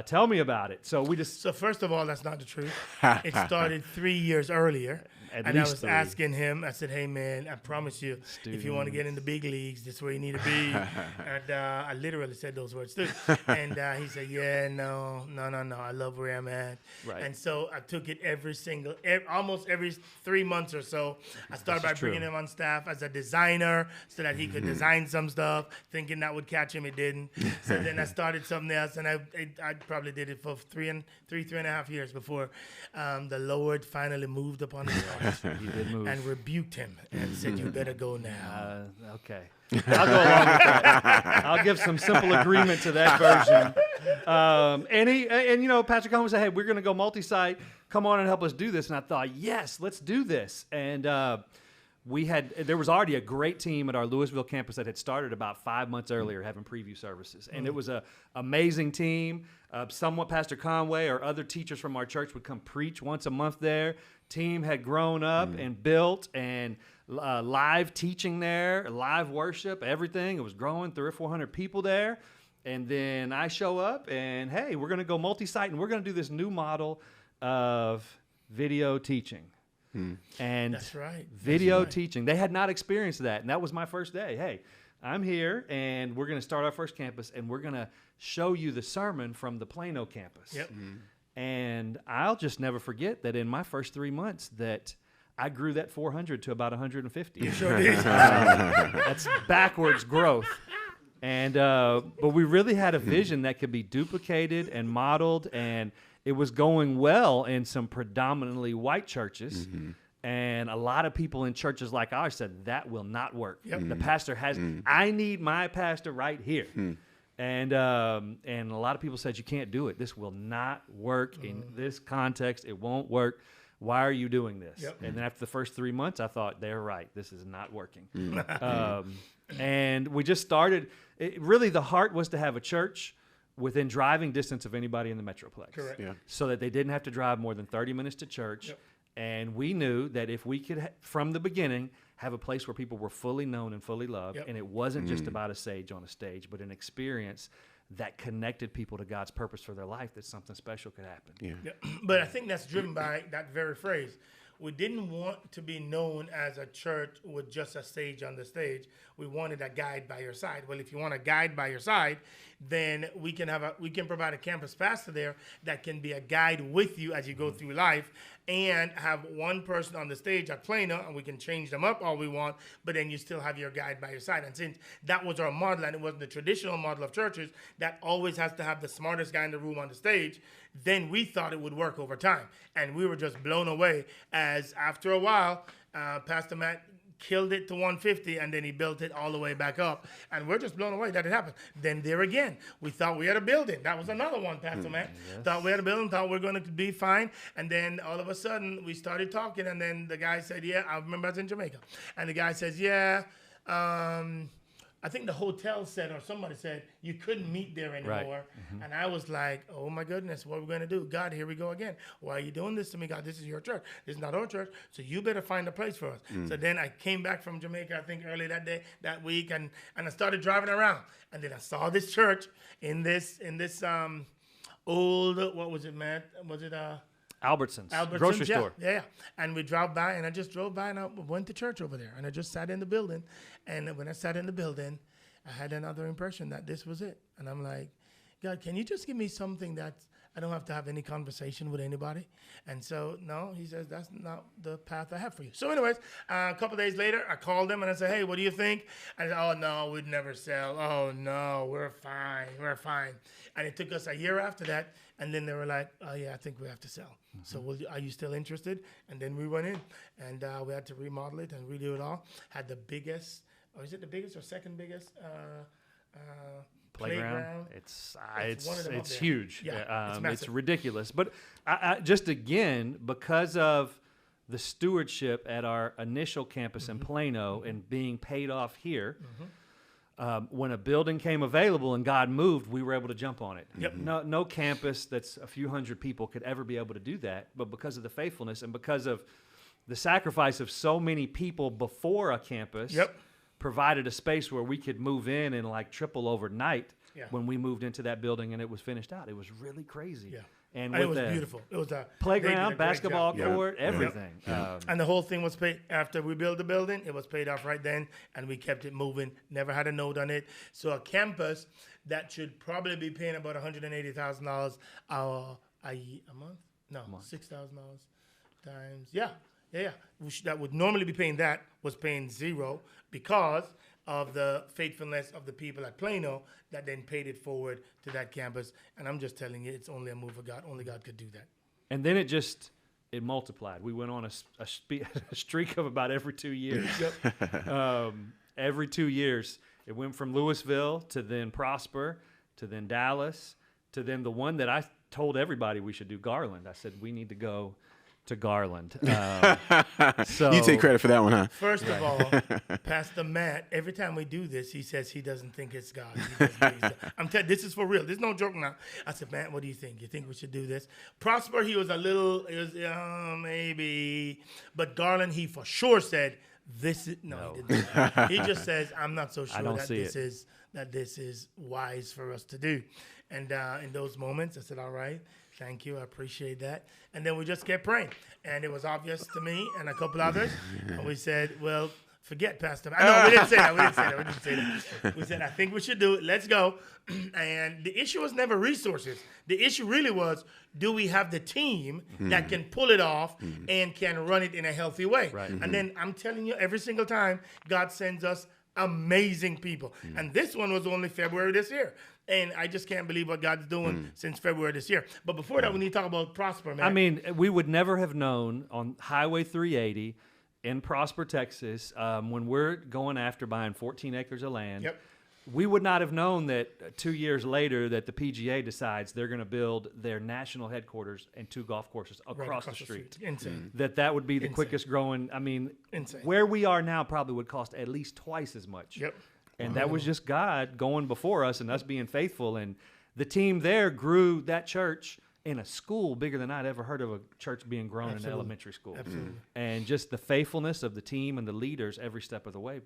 "Tell me about it." So So first of all, that's not the truth. It started 3 years earlier. At And I least was 3. asking him, I said, hey, man, I promise you, if you want to get in the big leagues, this is where you need to be. And I literally said those words too. And he said, yeah, no, I love where I'm at. Right. And so I took it almost every 3 months or so. I started by bringing him on staff as a designer so that he could design some stuff, thinking that would catch him. It didn't. So then I started something else, and I probably did it for three and a half years before the Lord finally moved upon his heart. He did move. And rebuked him and said, you better go now. Okay. I'll go along with that. I'll give some simple agreement to that version. And you know, Patrick Conway said, hey, we're going to go multi-site. Come on and help us do this. And I thought, yes, let's do this. And there was already a great team at our Louisville campus that had started about 5 months earlier having preview services. And it was an amazing team. Somewhat Pastor Conway or other teachers from our church would come preach once a month there. Team had grown up and built, and live teaching there, live worship, everything. It was growing, 300 or 400 people there. And then I show up and, hey, we're going to go multi-site, and we're going to do this new model of video teaching. And That's right. Video teaching. They had not experienced that, and that was my first day. Hey, I'm here, and we're going to start our first campus, and we're going to show you the sermon from the Plano campus. Yep. And I'll just never forget that in my first 3 months that I grew that 400 to about 150. You sure did. That's backwards growth. And but we really had a vision that could be duplicated and modeled, and it was going well in some predominantly white churches. And a lot of people in churches like ours said, that will not work. Yep. The pastor has, I need my pastor right here. And a lot of people said, you can't do it. This will not work in this context. It won't work. Why are you doing this? Yep. And then after the first 3 months, I thought, they're right. This is not working. And we just started. Really, the heart was to have a church within driving distance of anybody in the Metroplex. Correct. Yeah. So that they didn't have to drive more than 30 minutes to church. Yep. And we knew that if we could, from the beginning, have a place where people were fully known and fully loved, Yep. and it wasn't just about a sage on a stage, but an experience that connected people to God's purpose for their life, that something special could happen. Yeah. Yeah. But I think that's driven by that very phrase. We didn't want to be known as a church with just a stage on the stage. We wanted a guide by your side. Well, if you want a guide by your side, then we can provide a campus pastor there that can be a guide with you as you go through life, and have one person on the stage at Plano, and we can change them up all we want, but then you still have your guide by your side. And since that was our model, and it wasn't the traditional model of churches that always has to have the smartest guy in the room on the stage, then we thought it would work over time. And we were just blown away as after a while, Pastor Matt killed it to 150, and then he built it all the way back up. And we're just blown away that it happened. Then there again, we thought we had a building. That was another one, Pastor Matt. Yes. Thought we had a building, thought we were going to be fine. And then all of a sudden, we started talking, and then the guy said, yeah, I remember I was in Jamaica. And the guy says, yeah, I think the hotel said, or somebody said, you couldn't meet there anymore. Right. And I was like, oh my goodness, what are we going to do? God, here we go again. Why are you doing this to me, God? This is your church. This is not our church. So you better find a place for us. So then I came back from Jamaica, I think early that week, and I started driving around. And then I saw this church in this old, what was it, Matt? Was it Albertsons, Albertsons, grocery yeah, store. Yeah. And we drove by, and I just drove by, and I went to church over there, and I just sat in the building. And when I sat in the building, I had another impression that this was it. And I'm like, God, can you just give me something that I don't have to have any conversation with anybody? And so, no, he says, that's not the path I have for you. So anyways, a couple days later, I called him and I said, hey, what do you think? And I said, oh, no, we'd never sell. Oh, no, we're fine. And it took us a year after that. And then they were like, oh, yeah, I think we have to sell. So are you still interested? And then we went in, and we had to remodel it and redo it all. Had the biggest, or is it the biggest or second biggest playground? It's one of them up there. huge. Yeah, it's massive. It's ridiculous. But I just again, because of the stewardship at our initial campus in Plano and being paid off here. When a building came available and God moved, we were able to jump on it. Yep. No campus that's a few hundred people could ever be able to do that, but because of the faithfulness and because of the sacrifice of so many people before a campus, provided a space where we could move in and like triple overnight when we moved into that building and it was finished out. It was really crazy. Yeah. And it with was the beautiful. It was a playground, basketball court, everything. And the whole thing was paid after we built the building. It was paid off right then, and we kept it moving. Never had a note on it. So a campus that should probably be paying about $180,000 a month. No, $6,000 times. That would normally be paying that was paying zero because of the faithfulness of the people at Plano that then paid it forward to that campus. And I'm just telling you, it's only a move of God. Only God could do that. And then it multiplied. We went on a streak of about every 2 years. Every 2 years, it went from Louisville to then Prosper to then Dallas to then the one that I told everybody we should do, Garland. I said, we need to go to Garland. So You take credit for that one, huh? First of all, Pastor Matt, every time we do this, he says he doesn't think it's God. He doesn't think it's God. I'm telling you, this is for real. This is no joke now. I said, Matt, what do you think? You think we should do this? Prosper, he was maybe. But Garland, he for sure said, this is, no. He didn't. He just says, I'm not so sure that this is wise for us to do. And in those moments, I said, all right. Thank you. I appreciate that. And then we just kept praying. And it was obvious to me and a couple others. And we said, well, forget Pastor. No, we didn't say that. We said, I think we should do it. Let's go. And the issue was never resources. The issue really was, do we have the team that can pull it off and can run it in a healthy way? Right. And then I'm telling you, every single time, God sends us amazing people. And this one was only February this year. And I just can't believe what God's doing since February this year. But before that, we need to talk about Prosper, man. I mean, we would never have known on Highway 380 in Prosper, Texas, when we're going after buying 14 acres of land. We would not have known that 2 years later that the PGA decides they're going to build their national headquarters and 2 golf courses across the street. Insane. That would be the quickest growing. I mean, where we are now probably would cost at least twice as much. And that was just God going before us and us being faithful. And the team there grew that church in a school bigger than I'd ever heard of a church being grown in elementary school. And just the faithfulness of the team and the leaders every step of the way.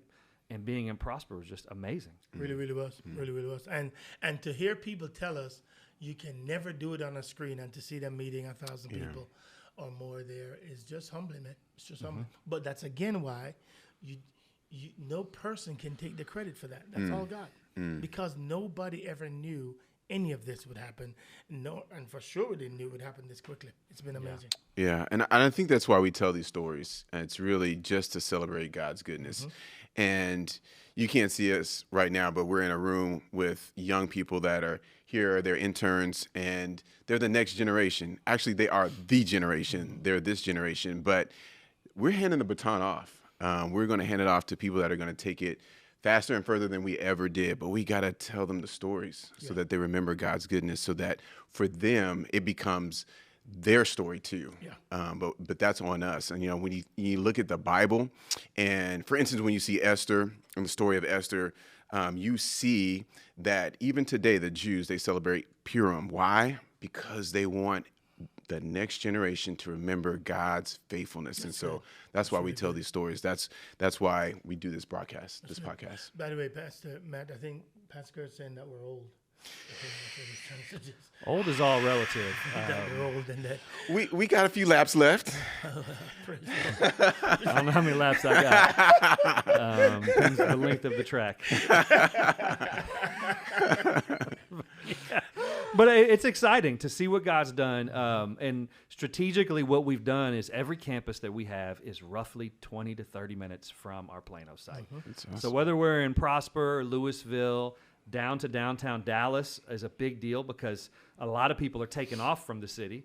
And being in Prosper was just amazing. Really, really was. Really, really was. And to hear people tell us you can never do it on a screen and to see them meeting 1,000 people or more there is just humbling, man. It's just humbling. But that's again why no person can take the credit for that. That's all God. Because nobody ever knew any of this would happen. No, and for sure we didn't know it would happen this quickly. It's been amazing. Yeah, and I think that's why we tell these stories. And it's really just to celebrate God's goodness. And you can't see us right now, but we're in a room with young people that are here. They're interns, and they're the next generation. Actually, they are the generation. They're this generation. But we're handing the baton off. We're going to hand it off to people that are going to take it faster and further than we ever did. But we got to tell them the stories so that they remember God's goodness, so that for them it becomes their story too. But that's on us. And when you look at the Bible, and for instance, when you see Esther and the story of Esther, you see that even today the Jews, they celebrate Purim. Why? Because they want the next generation to remember God's faithfulness. And so that's why we tell these stories. That's why we do this podcast, podcast. By the way, Pastor Matt, I think Pastor Kurt's saying that we're old. Old is all relative. We're old in that. We got a few laps left. I don't know how many laps I got. Depends on the length of the track. But it's exciting to see what God's done. And strategically, what we've done is every campus that we have is roughly 20 to 30 minutes from our Plano site. Awesome. So whether we're in Prosper, Louisville, down to downtown Dallas is a big deal because a lot of people are taking off from the city,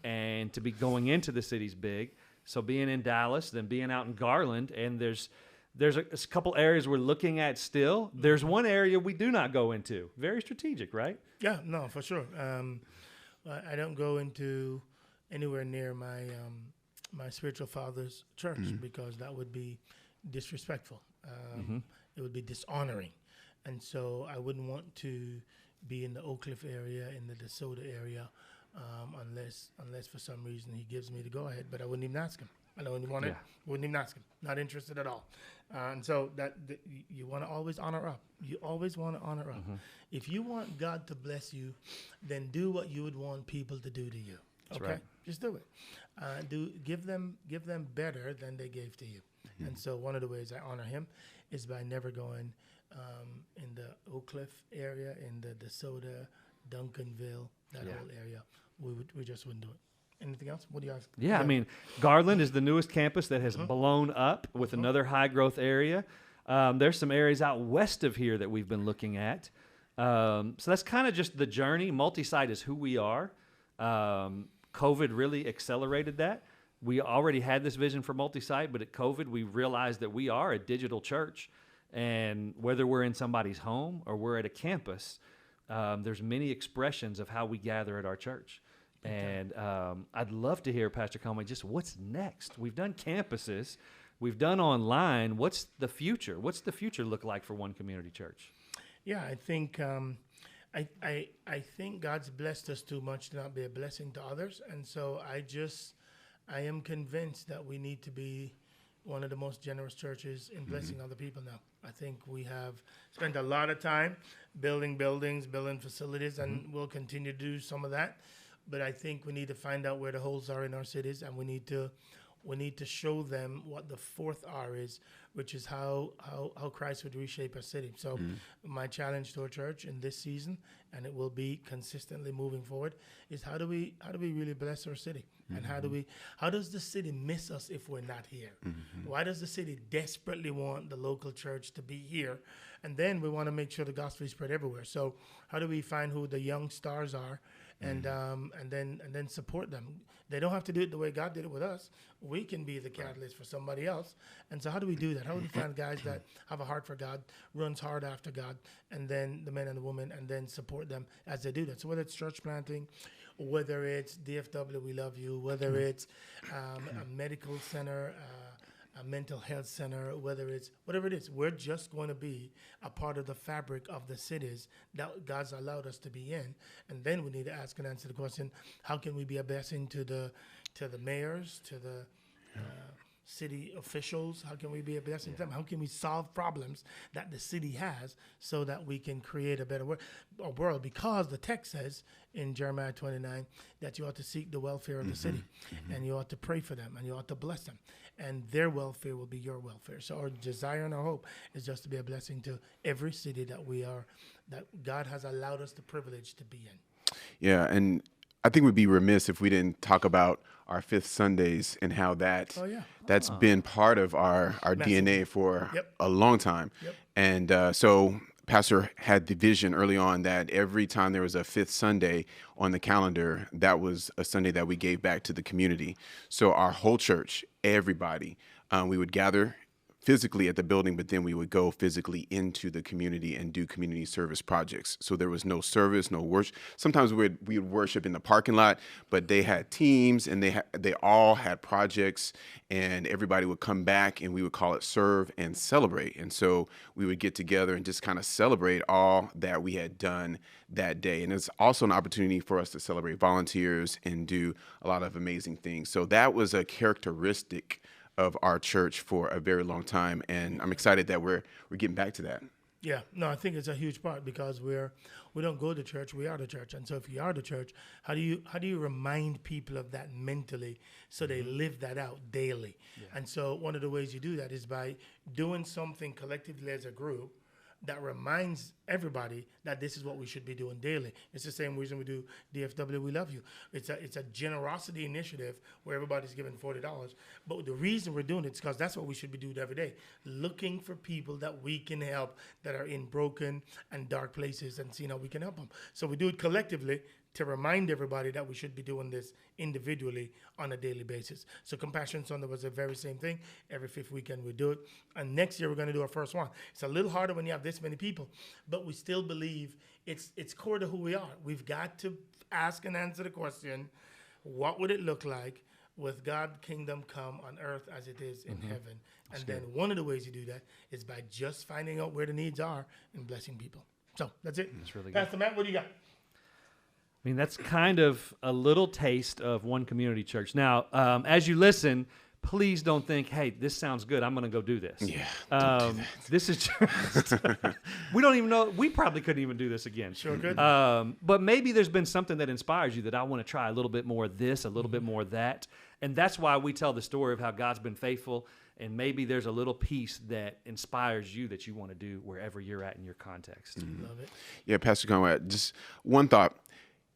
and to be going into the city's big. So being in Dallas, then being out in Garland, and there's a couple areas we're looking at still. There's one area we do not go into. Very strategic, right? Yeah, no, for sure. I don't go into anywhere near my my spiritual father's church because that would be disrespectful. It would be dishonoring. And so I wouldn't want to be in the Oak Cliff area, in the DeSoto area, unless for some reason he gives me the go-ahead. But I wouldn't even ask him. I don't even want it. Wouldn't even ask him. Not interested at all. And so you want to always honor up. You always want to honor up. If you want God to bless you, then do what you would want people to do to you. That's okay, right. just do it. Give them better than they gave to you. And so one of the ways I honor him is by never going in the Oak Cliff area, in the DeSoto, Duncanville, that whole area. We just wouldn't do it. Anything else? What do you ask? Yeah, I mean, Garland is the newest campus that has blown up with another high growth area. There's some areas out west of here that we've been looking at. So that's kind of just the journey. Multi-site is who we are. COVID really accelerated that. We already had this vision for multi-site, but at COVID, we realized that we are a digital church. And whether we're in somebody's home or we're at a campus, there's many expressions of how we gather at our church. And I'd love to hear, Pastor Conway, just what's next? We've done campuses. We've done online. What's the future? What's the future look like for One Community Church? Yeah, I think I think God's blessed us too much to not be a blessing to others. And so I am convinced that we need to be one of the most generous churches in blessing other people now. I think we have spent a lot of time building buildings, building facilities, and we'll continue to do some of that. But I think we need to find out where the holes are in our cities, and we need to show them what the fourth R is, which is how Christ would reshape a city. So my challenge to our church in this season, and it will be consistently moving forward, is how do we really bless our city? And how does the city miss us if we're not here? Why does the city desperately want the local church to be here? And then we want to make sure the gospel is spread everywhere. So how do we find who the young stars are? And then support them. They don't have to do it the way God did it with us. We can be the catalyst for somebody else. And so how do we do that? How do we find guys that have a heart for God, runs hard after God, and then the men and the women, and then support them as they do that? So whether it's church planting, whether it's DFW, we love you, whether it's a medical center, a mental health center, whatever it is, we're just going to be a part of the fabric of the cities that God's allowed us to be in. And then we need to ask and answer the question, how can we be a blessing to the mayors, to the city officials? How can we be a blessing to them? How can we solve problems that the city has so that we can create a better world? Because the text says in Jeremiah 29 that you ought to seek the welfare of the city, and you ought to pray for them, and you ought to bless them, and their welfare will be your welfare. So our desire and our hope is just to be a blessing to every city that God has allowed us the privilege to be in. Yeah, and I think we'd be remiss if we didn't talk about our Fifth Sundays and how that's been part of our DNA for a long time. And so Pastor had the vision early on that every time there was a fifth Sunday on the calendar, that was a Sunday that we gave back to the community. So our whole church, everybody, we would gather physically at the building, but then we would go physically into the community and do community service projects. So there was no service, no worship. Sometimes we would worship in the parking lot, but they had teams and they all had projects, and everybody would come back and we would call it Serve and Celebrate. And so we would get together and just kind of celebrate all that we had done that day. And it's also an opportunity for us to celebrate volunteers and do a lot of amazing things. So that was a characteristic of our church for a very long time, and I'm excited that we're getting back to that. Yeah, no, I think it's a huge part because we don't go to church, we are the church. And so if you are the church, how do you remind people of that mentally so they live that out daily? Yeah. And so one of the ways you do that is by doing something collectively as a group that reminds everybody that this is what we should be doing daily. It's the same reason we do DFW, We Love You. It's a generosity initiative where everybody's giving $40. But the reason we're doing it is because that's what we should be doing every day, looking for people that we can help that are in broken and dark places and seeing how we can help them. So we do it collectively to remind everybody that we should be doing this individually on a daily basis. So Compassion Sunday was the very same thing. Every fifth weekend we do it. And next year we're going to do our first one. It's a little harder when you have this many people, but we still believe it's core to who we are. We've got to ask and answer the question, what would it look like with God kingdom come on earth as it is in heaven. And good. then one of the ways you do that is by just finding out where the needs are and blessing people. So that's it. That's really good. Pastor Matt, what do you got? I mean, that's kind of a little taste of One Community Church. Now, as you listen, please don't think, hey, this sounds good. I'm going to go do this. Yeah. Don't do that. This is just, we don't even know. We probably couldn't even do this again. Sure could. But maybe there's been something that inspires you that I want to try a little bit more of this, a little bit more of that. And that's why we tell the story of how God's been faithful. And maybe there's a little piece that inspires you that you want to do wherever you're at in your context. Love it. Yeah, Pastor Conway, just one thought.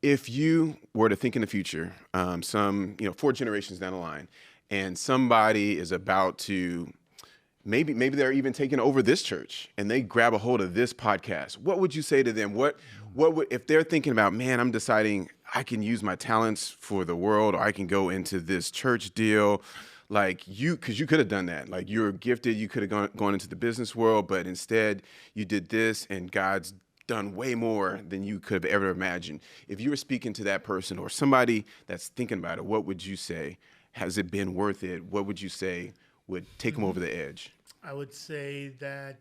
If you were to think in the future, 4 generations down the line, and somebody is about to, maybe they're even taking over this church, and they grab a hold of this podcast, what would you say to them? What would, if they're thinking about, man, I'm deciding I can use my talents for the world, or I can go into this church deal, because you could have done that. Like, you're gifted, you could have gone into the business world, but instead you did this, and God's done way more than you could have ever imagined. If you were speaking to that person or somebody that's thinking about it, what would you say? Has it been worth it? What would you say would take them over the edge? I would say that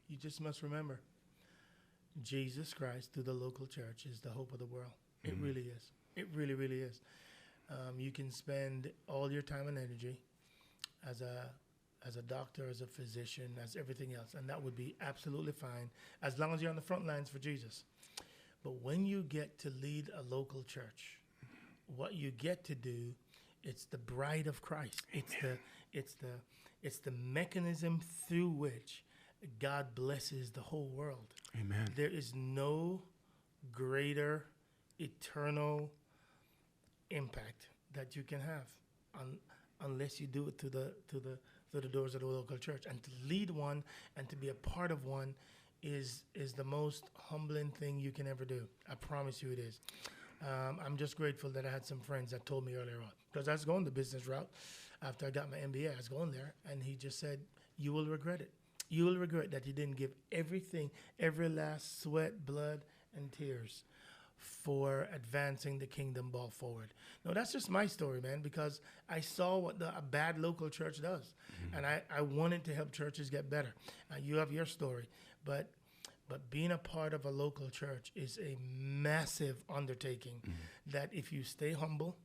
you just must remember Jesus Christ through the local church is the hope of the world. It really is. It really, really is. You can spend all your time and energy as a doctor, as a physician, as everything else, and that would be absolutely fine as long as you're on the front lines for Jesus. But when you get to lead a local church, what you get to do, it's the bride of Christ. It's the mechanism through which God blesses the whole world. Amen. There is no greater eternal impact that you can have unless you do it through the doors of the local church. And to lead one and to be a part of one is the most humbling thing you can ever do. I promise you it is. I'm just grateful that I had some friends that told me earlier on, because I was going the business route after I got my MBA. I was going there, and he just said, you will regret it. You will regret that you didn't give everything, every last sweat, blood, and tears for advancing the kingdom ball forward. No, that's just my story, man, because I saw what a bad local church does, and I wanted to help churches get better. You have your story, but being a part of a local church is a massive undertaking that if you stay humble,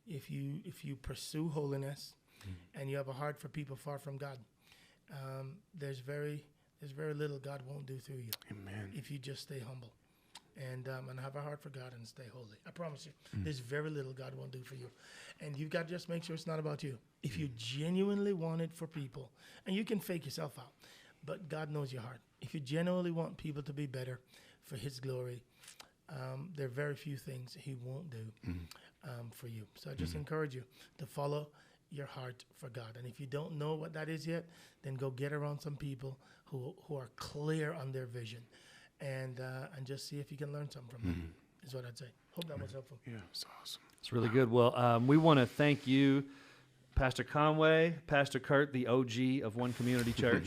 if you pursue holiness, and you have a heart for people far from God, there's very little God won't do through you. Amen. If you just stay humble and have a heart for God and stay holy. I promise you, there's very little God won't do for you. And you've got to just make sure it's not about you. If you genuinely want it for people, and you can fake yourself out, but God knows your heart. If you genuinely want people to be better for His glory, there are very few things He won't do for you. So I just encourage you to follow your heart for God. And if you don't know what that is yet, then go get around some people who are clear on their vision, and just see if you can learn something from them, is what I'd say. Hope that was helpful. Yeah, it's awesome. It's really good. Well, we want to thank you, Pastor Conway, Pastor Kurt, the OG of One Community Church,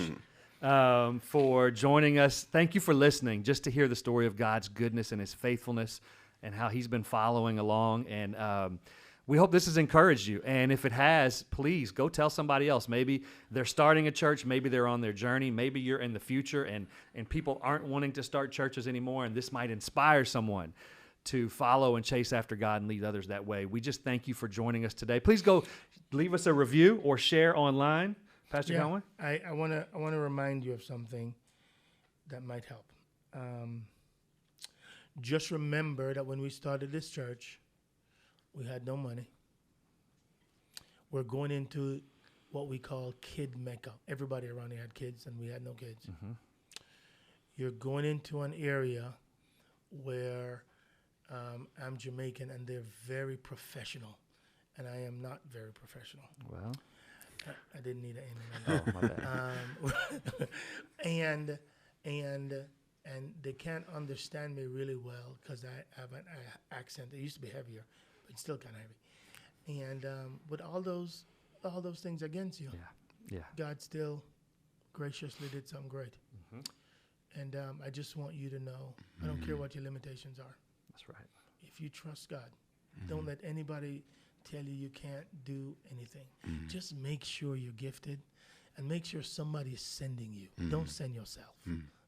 for joining us. Thank you for listening, just to hear the story of God's goodness and His faithfulness and how He's been following along. And we hope this has encouraged you. And if it has, please go tell somebody else. Maybe they're starting a church. Maybe they're on their journey. Maybe you're in the future and people aren't wanting to start churches anymore. And this might inspire someone to follow and chase after God and lead others that way. We just thank you for joining us today. Please go leave us a review or share online. Pastor Conway? I want to remind you of something that might help. Just remember that when we started this church, we had no money. We're going into what we call kid Mecca. Everybody around here had kids, and we had no kids. You're going into an area where I'm Jamaican, and they're very professional, and I am not very professional. Well, I didn't need an amen. my bad. And they can't understand me really well because I have an accent that used to be heavier, but it's still kind of heavy. And with all those things against you, Yeah. God still graciously did something great. And I just want you to know, I don't care what your limitations are. That's right. If you trust God, don't let anybody tell you can't do anything. Just make sure you're gifted, and make sure somebody is sending you. Don't send yourself.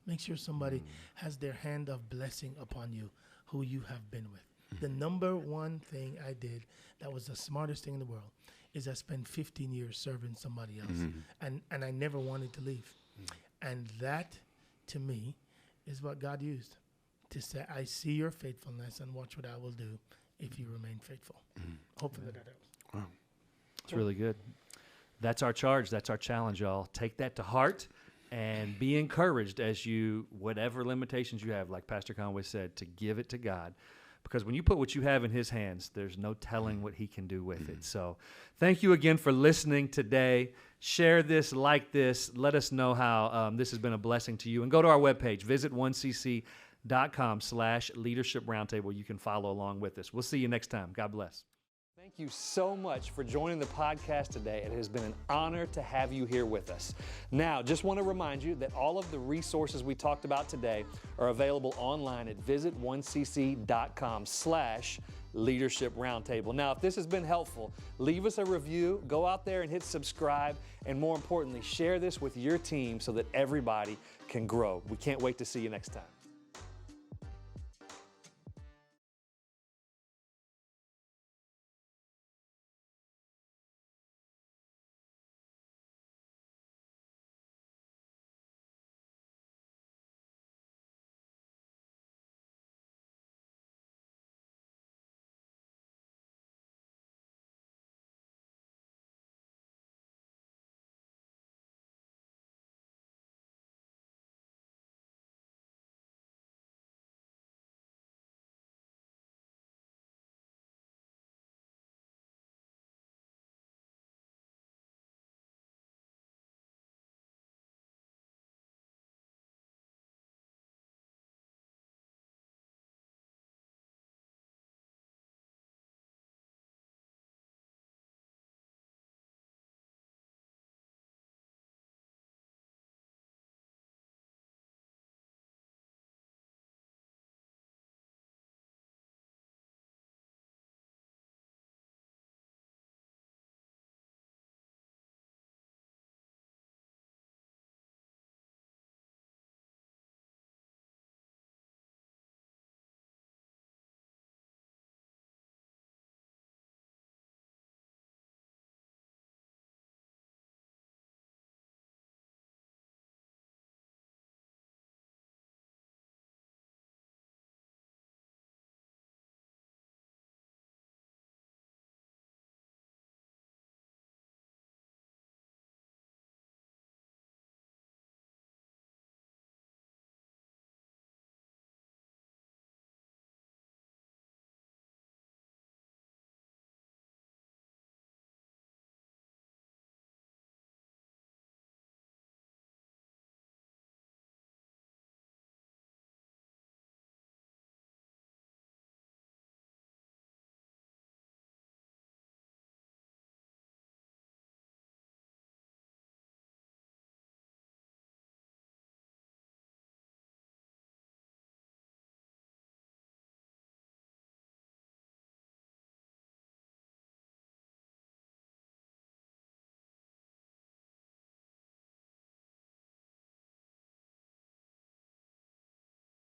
Make sure somebody has their hand of blessing upon you who you have been with. The number one thing I did that was the smartest thing in the world is I spent 15 years serving somebody else, and I never wanted to leave. And that, to me, is what God used to say, I see your faithfulness and watch what I will do if you remain faithful. Hopefully that helps. Wow. It's really good. That's our charge. That's our challenge, y'all. Take that to heart and be encouraged as you, whatever limitations you have, like Pastor Conway said, to give it to God. Because when you put what you have in his hands, there's no telling what he can do with it. So thank you again for listening today. Share this, like this. Let us know how this has been a blessing to you. And go to our webpage. Visit 1cc.com/leadership roundtable. You can follow along with us. We'll see you next time. God bless. Thank you so much for joining the podcast today. It has been an honor to have you here with us. Now, just want to remind you that all of the resources we talked about today are available online at visit1cc.com/leadership roundtable. Now, if this has been helpful, leave us a review, go out there and hit subscribe, and more importantly, share this with your team so that everybody can grow. We can't wait to see you next time.